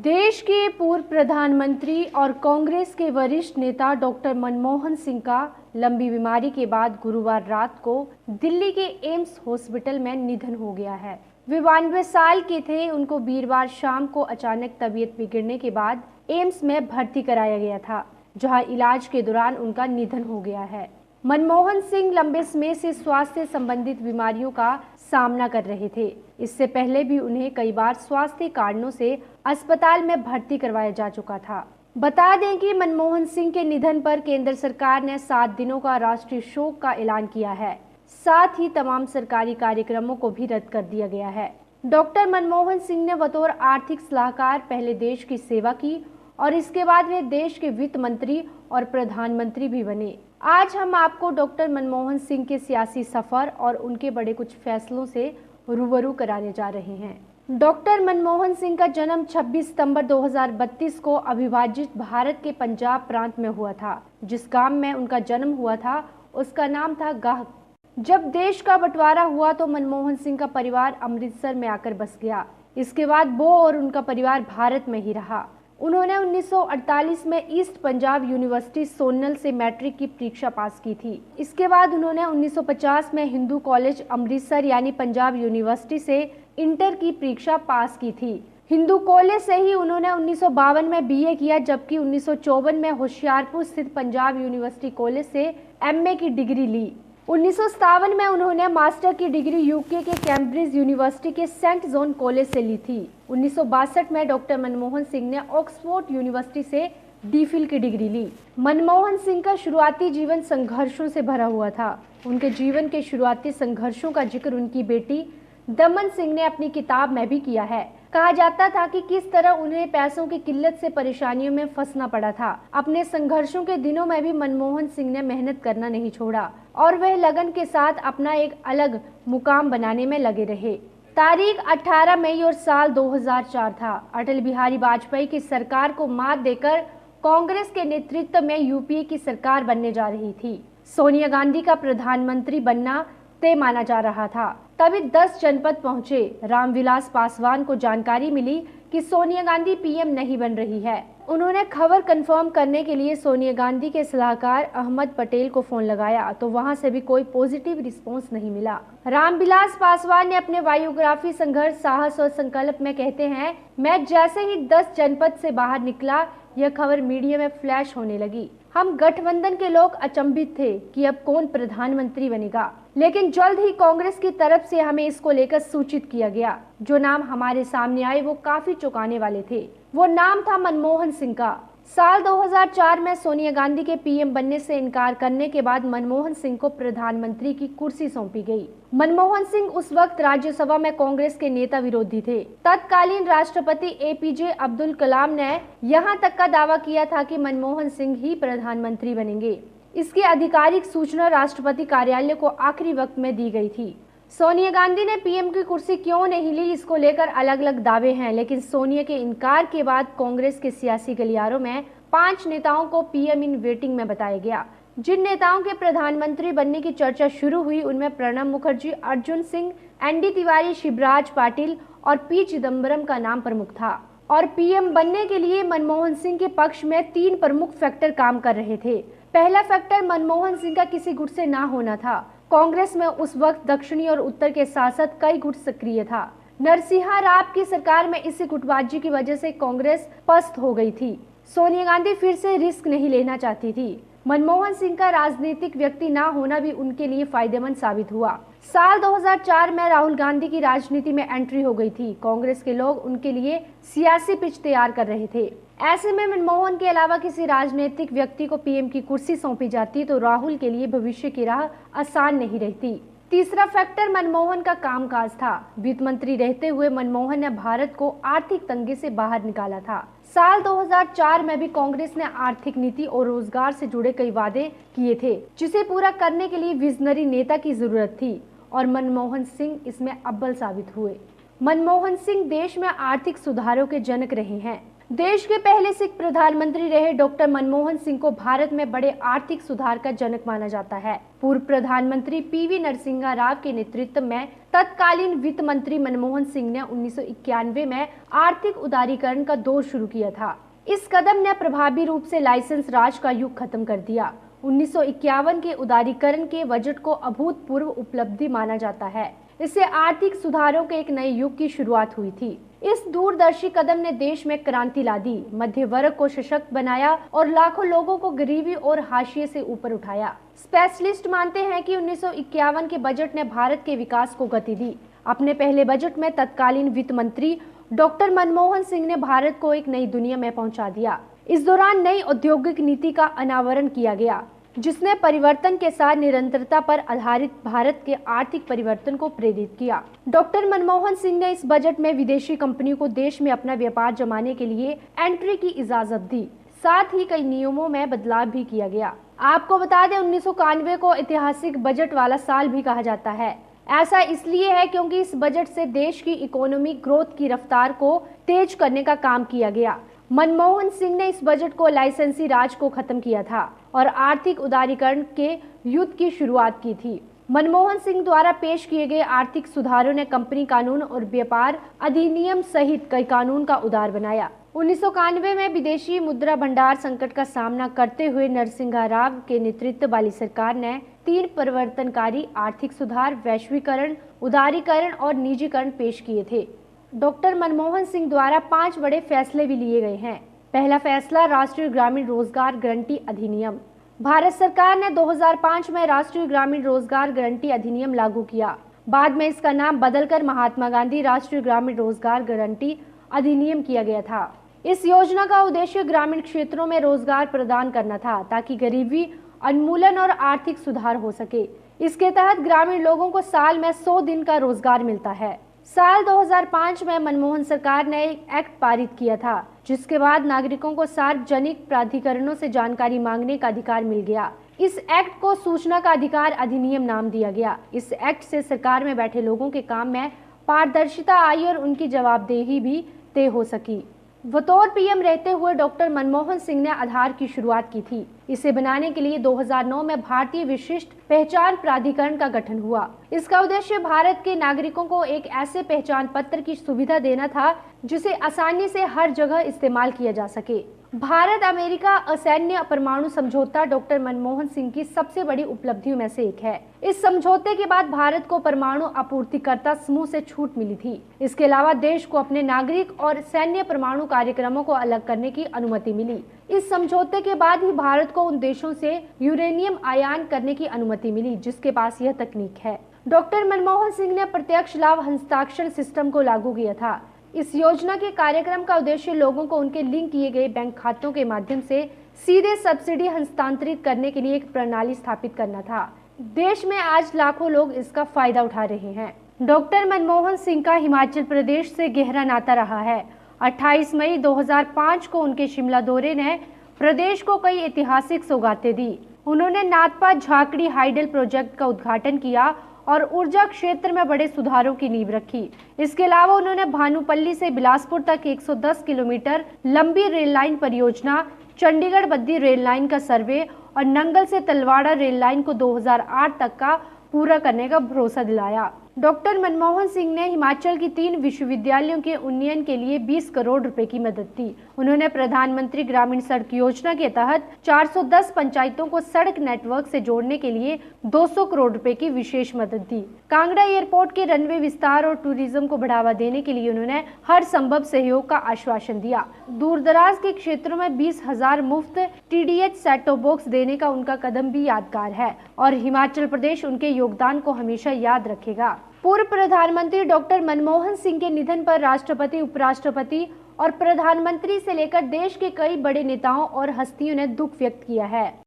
देश के पूर्व प्रधानमंत्री और कांग्रेस के वरिष्ठ नेता डॉक्टर मनमोहन सिंह का लंबी बीमारी के बाद गुरुवार रात को दिल्ली के एम्स हॉस्पिटल में निधन हो गया है। वे 92 साल के थे। उनको वीरवार शाम को अचानक तबीयत बिगड़ने के बाद एम्स में भर्ती कराया गया था, जहां इलाज के दौरान उनका निधन हो गया है। मनमोहन सिंह लंबे समय से स्वास्थ्य संबंधित बीमारियों का सामना कर रहे थे। इससे पहले भी उन्हें कई बार स्वास्थ्य कारणों से अस्पताल में भर्ती करवाया जा चुका था। बता दें कि मनमोहन सिंह के निधन पर केंद्र सरकार ने 7 दिनों का राष्ट्रीय शोक का ऐलान किया है। साथ ही तमाम सरकारी कार्यक्रमों को भी रद्द कर दिया गया है। डॉक्टर मनमोहन सिंह ने बतौर आर्थिक सलाहकार पहले देश की सेवा की और इसके बाद वे देश के वित्त मंत्री और प्रधानमंत्री भी बने। आज हम आपको डॉक्टर मनमोहन सिंह के सियासी सफर और उनके बड़े कुछ फैसलों से रूबरू कराने जा रहे हैं। डॉक्टर मनमोहन सिंह का जन्म 26 सितंबर 2032 को अविभाजित भारत के पंजाब प्रांत में हुआ था। जिस गांव में उनका जन्म हुआ था उसका नाम था गाह। जब देश का बंटवारा हुआ तो मनमोहन सिंह का परिवार अमृतसर में आकर बस गया। इसके बाद वो और उनका परिवार भारत में ही रहा। उन्होंने 1948 में ईस्ट पंजाब यूनिवर्सिटी सोनल से मैट्रिक की परीक्षा पास की थी। इसके बाद उन्होंने 1950 में हिंदू कॉलेज अमृतसर यानी पंजाब यूनिवर्सिटी से इंटर की परीक्षा पास की थी। हिंदू कॉलेज से ही उन्होंने 1952 में बीए किया, जबकि 1954 में होशियारपुर स्थित पंजाब यूनिवर्सिटी कॉलेज से एमए की डिग्री ली। 1957 में उन्होंने मास्टर की डिग्री यूके के कैम्ब्रिज यूनिवर्सिटी के सेंट जॉन कॉलेज से ली थी। 1962 में डॉक्टर मनमोहन सिंह ने ऑक्सफोर्ड यूनिवर्सिटी से डीफिल की डिग्री ली। मनमोहन सिंह का शुरुआती जीवन संघर्षों से भरा हुआ था। उनके जीवन के शुरुआती संघर्षों का जिक्र उनकी बेटी दमन सिंह ने अपनी किताब में भी किया है। कहा जाता था कि किस तरह उन्हें पैसों की किल्लत से परेशानियों में फंसना पड़ा था। अपने संघर्षों के दिनों में भी मनमोहन सिंह ने मेहनत करना नहीं छोड़ा और वह लगन के साथ अपना एक अलग मुकाम बनाने में लगे रहे। तारीख 18 मई और साल 2004 था। अटल बिहारी वाजपेयी की सरकार को मात देकर कांग्रेस के नेतृत्व में यूपीए की सरकार बनने जा रही थी। सोनिया गांधी का प्रधानमंत्री बनना तय माना जा रहा था। तभी 10 जनपद पहुंचे रामविलास पासवान को जानकारी मिली कि सोनिया गांधी पीएम नहीं बन रही है। उन्होंने खबर कंफर्म करने के लिए सोनिया गांधी के सलाहकार अहमद पटेल को फोन लगाया तो वहां से भी कोई पॉजिटिव रिस्पांस नहीं मिला। रामविलास पासवान ने अपने बायोग्राफी संघर्ष, साहस और संकल्प में कहते हैं, मैं जैसे ही 10 जनपद से बाहर निकला यह खबर मीडिया में फ्लैश होने लगी। हम गठबंधन के लोग अचंभित थे कि अब कौन प्रधानमंत्री बनेगा, लेकिन जल्द ही कांग्रेस की तरफ से हमें इसको लेकर सूचित किया गया। जो नाम हमारे सामने आए वो काफी चौंकाने वाले थे। वो नाम था मनमोहन सिंह का। साल 2004 में सोनिया गांधी के पीएम बनने से इनकार करने के बाद मनमोहन सिंह को प्रधानमंत्री की कुर्सी सौंपी गई। मनमोहन सिंह उस वक्त राज्यसभा में कांग्रेस के नेता विरोधी थे। तत्कालीन राष्ट्रपति एपीजे अब्दुल कलाम ने यहां तक का दावा किया था कि मनमोहन सिंह ही प्रधानमंत्री बनेंगे। इसकी आधिकारिक सूचना राष्ट्रपति कार्यालय को आखिरी वक्त में दी गई थी। सोनिया गांधी ने पीएम की कुर्सी क्यों नहीं ली, इसको लेकर अलग अलग दावे हैं, लेकिन सोनिया के इनकार के बाद कांग्रेस के सियासी गलियारों में 5 नेताओं को पीएम इन वेटिंग में बताया गया। जिन नेताओं के प्रधानमंत्री बनने की चर्चा शुरू हुई उनमें प्रणब मुखर्जी, अर्जुन सिंह, एनडी तिवारी, शिवराज पाटिल और पी चिदम्बरम का नाम प्रमुख था। और पीएम बनने के लिए मनमोहन सिंह के पक्ष में 3 प्रमुख फैक्टर काम कर रहे थे। पहला फैक्टर मनमोहन सिंह का किसी गुट से ना होना था। कांग्रेस में उस वक्त दक्षिणी और उत्तर के साथ कई गुट सक्रिय था। नरसिम्हा राव की सरकार में इसी गुटबाजी की वजह से कांग्रेस पस्त हो गई थी। सोनिया गांधी फिर से रिस्क नहीं लेना चाहती थी। मनमोहन सिंह का राजनीतिक व्यक्ति ना होना भी उनके लिए फायदेमंद साबित हुआ। साल 2004 में राहुल गांधी की राजनीति में एंट्री हो गई थी। कांग्रेस के लोग उनके लिए सियासी पिच तैयार कर रहे थे। ऐसे में मनमोहन के अलावा किसी राजनीतिक व्यक्ति को पीएम की कुर्सी सौंपी जाती तो राहुल के लिए भविष्य की राह आसान नहीं रहती। तीसरा फैक्टर मनमोहन का कामकाज था। वित्त मंत्री रहते हुए मनमोहन ने भारत को आर्थिक तंगी से बाहर निकाला था। साल 2004 में भी कांग्रेस ने आर्थिक नीति और रोजगार से जुड़े कई वादे किए थे, जिसे पूरा करने के लिए विजनरी नेता की जरूरत थी और मनमोहन सिंह इसमें अव्वल साबित हुए। मनमोहन सिंह देश में आर्थिक सुधारों के जनक रहे हैं। देश के पहले सिख प्रधानमंत्री रहे डॉक्टर मनमोहन सिंह को भारत में बड़े आर्थिक सुधार का जनक माना जाता है। पूर्व प्रधानमंत्री पीवी नरसिम्हा राव के नेतृत्व में तत्कालीन वित्त मंत्री मनमोहन सिंह ने 1991 में आर्थिक उदारीकरण का दौर शुरू किया था। इस कदम ने प्रभावी रूप से लाइसेंस राज का युग खत्म कर दिया। 1951 के उदारीकरण के बजट को अभूतपूर्व उपलब्धि माना जाता है। इससे आर्थिक सुधारों के एक नए युग की शुरुआत हुई थी। इस दूरदर्शी कदम ने देश में क्रांति ला दी, मध्य वर्ग को सशक्त बनाया और लाखों लोगों को गरीबी और हाशिए से ऊपर उठाया। स्पेशलिस्ट मानते हैं कि 1951 के बजट ने भारत के विकास को गति दी। अपने पहले बजट में तत्कालीन वित्त मंत्री डॉक्टर मनमोहन सिंह ने भारत को एक नई दुनिया में पहुंचा दिया। इस दौरान नई औद्योगिक नीति का अनावरण किया गया, जिसने परिवर्तन के साथ निरंतरता पर आधारित भारत के आर्थिक परिवर्तन को प्रेरित किया। डॉक्टर मनमोहन सिंह ने इस बजट में विदेशी कंपनियों को देश में अपना व्यापार जमाने के लिए एंट्री की इजाजत दी। साथ ही कई नियमों में बदलाव भी किया गया। आपको बता दें, 1991 को ऐतिहासिक बजट वाला साल भी कहा जाता है। ऐसा इसलिए है क्योंकि इस बजट से देश की इकोनॉमिक ग्रोथ की रफ्तार को तेज करने का काम किया गया। मनमोहन सिंह ने इस बजट को लाइसेंसी राज को खत्म किया था और आर्थिक उदारीकरण के युद्ध की शुरुआत की थी। मनमोहन सिंह द्वारा पेश किए गए आर्थिक सुधारों ने कंपनी कानून और व्यापार अधिनियम सहित कई कानून का उदार बनाया। 1991 में विदेशी मुद्रा भंडार संकट का सामना करते हुए नरसिम्हा राव के नेतृत्व वाली सरकार ने 3 परिवर्तनकारी आर्थिक सुधार, वैश्वीकरण, उदारीकरण और निजीकरण पेश किए थे। डॉक्टर मनमोहन सिंह द्वारा 5 बड़े फैसले भी लिए गए हैं। पहला फैसला, राष्ट्रीय ग्रामीण रोजगार गारंटी अधिनियम। भारत सरकार ने 2005 में राष्ट्रीय ग्रामीण रोजगार गारंटी अधिनियम लागू किया। बाद में इसका नाम बदलकर महात्मा गांधी राष्ट्रीय ग्रामीण रोजगार गारंटी अधिनियम किया गया था। इस योजना का उद्देश्य ग्रामीण क्षेत्रों में रोजगार प्रदान करना था ताकि गरीबी उन्मूलन और आर्थिक सुधार हो सके। इसके तहत ग्रामीण लोगों को साल में 100 दिन का रोजगार मिलता है। साल 2005 में मनमोहन सरकार ने एक एक्ट पारित किया था, जिसके बाद नागरिकों को सार्वजनिक प्राधिकरणों से जानकारी मांगने का अधिकार मिल गया। इस एक्ट को सूचना का अधिकार अधिनियम नाम दिया गया। इस एक्ट से सरकार में बैठे लोगों के काम में पारदर्शिता आई और उनकी जवाबदेही भी तय हो सकी। बतौर पीएम रहते हुए डॉक्टर मनमोहन सिंह ने आधार की शुरुआत की थी। इसे बनाने के लिए 2009 में भारतीय विशिष्ट पहचान प्राधिकरण का गठन हुआ। इसका उद्देश्य भारत के नागरिकों को एक ऐसे पहचान पत्र की सुविधा देना था जिसे आसानी से हर जगह इस्तेमाल किया जा सके। भारत अमेरिका असैन्य परमाणु समझौता डॉक्टर मनमोहन सिंह की सबसे बड़ी उपलब्धियों में से एक है। इस समझौते के बाद भारत को परमाणु आपूर्तिकर्ता समूह से छूट मिली थी। इसके अलावा देश को अपने नागरिक और सैन्य परमाणु कार्यक्रमों को अलग करने की अनुमति मिली। इस समझौते के बाद ही भारत को उन देशों से यूरेनियम आयान करने की अनुमति मिली जिसके पास यह तकनीक है। डॉक्टर मनमोहन सिंह ने प्रत्यक्ष लाभ हस्ताक्षर सिस्टम को लागू किया था। इस योजना के कार्यक्रम का उद्देश्य लोगों को उनके लिंक किए गए बैंक खातों के माध्यम से सीधे सब्सिडी हस्तांतरित करने के लिए एक प्रणाली स्थापित करना था। देश में आज लाखों लोग इसका फायदा उठा रहे हैं। डॉक्टर मनमोहन सिंह का हिमाचल प्रदेश से गहरा नाता रहा है। 28 मई 2005 को उनके शिमला दौरे ने प्रदेश को कई ऐतिहासिक सौगातें दी। उन्होंने नाथपा झाकड़ी हाइडल प्रोजेक्ट का उद्घाटन किया और ऊर्जा क्षेत्र में बड़े सुधारों की नींव रखी। इसके अलावा उन्होंने भानुपल्ली से बिलासपुर तक 110 किलोमीटर लंबी रेल लाइन परियोजना, चंडीगढ़ बद्दी रेल लाइन का सर्वे और नंगल से तलवाड़ा रेल लाइन को 2008 तक का पूरा करने का भरोसा दिलाया। डॉक्टर मनमोहन सिंह ने हिमाचल की 3 विश्वविद्यालयों के उन्नयन के लिए 20 करोड़ रुपए की मदद दी। उन्होंने प्रधानमंत्री ग्रामीण सड़क योजना के तहत 410 पंचायतों को सड़क नेटवर्क से जोड़ने के लिए 200 करोड़ रुपए की विशेष मदद दी। कांगड़ा एयरपोर्ट के रनवे विस्तार और टूरिज्म को बढ़ावा देने के लिए उन्होंने हर संभव सहयोग का आश्वासन दिया। दूरदराज के क्षेत्रों में 20,000 मुफ्त TDH सेट टॉप बॉक्स देने का उनका कदम भी यादगार है और हिमाचल प्रदेश उनके योगदान को हमेशा याद रखेगा। पूर्व प्रधानमंत्री डॉक्टर मनमोहन सिंह के निधन पर राष्ट्रपति, उपराष्ट्रपति और प्रधानमंत्री से लेकर देश के कई बड़े नेताओं और हस्तियों ने दुख व्यक्त किया है।